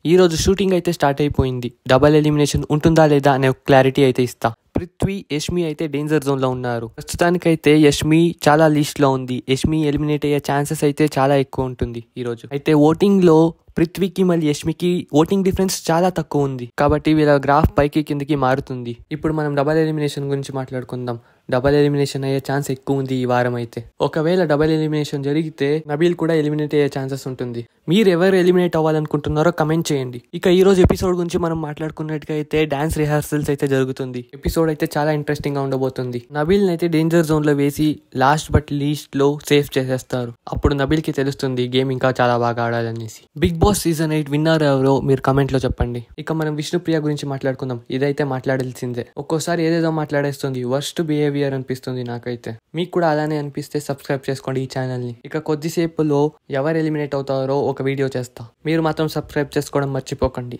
ఈ రోజు షూటింగ్ అయితే స్టార్ట్ అయిపోయింది. డబల్ ఎలిమినేషన్ ఉంటుందా లేదా అనే ఒక క్లారిటీ అయితే ఇస్తా. పృథ్వీ, యష్మి అయితే డేంజర్ జోన్ లో ఉన్నారు. ప్రస్తుతానికైతే యష్మి చాలా లీస్ట్ లో ఉంది. యష్మి ఎలిమినేట్ అయ్యే ఛాన్సెస్ అయితే చాలా ఎక్కువ ఉంటుంది ఈ రోజు. అయితే ఓటింగ్ లో పృథ్వీకి మళ్ళీ యష్మికి ఓటింగ్ డిఫరెన్స్ చాలా తక్కువ ఉంది. కాబట్టి వీళ్ళ గ్రాఫ్ పైకి కిందకి మారుతుంది. ఇప్పుడు మనం డబల్ ఎలిమినేషన్ గురించి మాట్లాడుకుందాం. డబల్ ఎలిమినేషన్ అయ్యే ఛాన్స్ ఎక్కువ ఉంది ఈ వారం అయితే. ఒకవేళ డబల్ ఎలిమినేషన్ జరిగితే నబీల్ కూడా ఎలిమినేట్ అయ్యే ఛాన్సెస్ ఉంటుంది. మీరు ఎవరు ఎలిమినేట్ అవ్వాలనుకుంటున్నారో కమెంట్ చేయండి. ఇక ఈ రోజు ఎపిసోడ్ గురించి మనం మాట్లాడుకున్నట్టుగా అయితే డాన్స్ రిహార్సల్స్ అయితే జరుగుతుంది. ఎపిసోడ్ అయితే చాలా ఇంట్రెస్టింగ్ గా ఉండబోతుంది. నబీల్ అయితే డేంజర్ జోన్ లో వేసి లాస్ట్ బట్ లీస్ట్ లో సేఫ్ చేసేస్తారు. అప్పుడు నబీల్ కి తెలుస్తుంది గేమ్ ఇంకా చాలా బాగా ఆడాలనేసి. బిగ్ బాస్ సీజన్ 8 విన్నర్ ఎవరో మీరు కమెంట్ లో చెప్పండి. ఇక మనం విష్ణుప్రియ గురించి మాట్లాడుకుందాం. ఇదైతే మాట్లాడాల్సిందే. ఒక్కోసారి ఏదేదో మాట్లాడేస్తుంది. వర్స్ట్ బిహేవియర్ అనిపిస్తుంది నాకైతే. మీకు కూడా అలానే అనిపిస్తే సబ్స్క్రైబ్ చేసుకోండి ఈ ఛానల్ ని. ఇక కొద్దిసేపులో ఎవరు ఎలిమినేట్ అవుతారో ఒక వీడియో చేస్తా. మీరు మాత్రం సబ్స్క్రైబ్ చేసుకోవడం మర్చిపోకండి.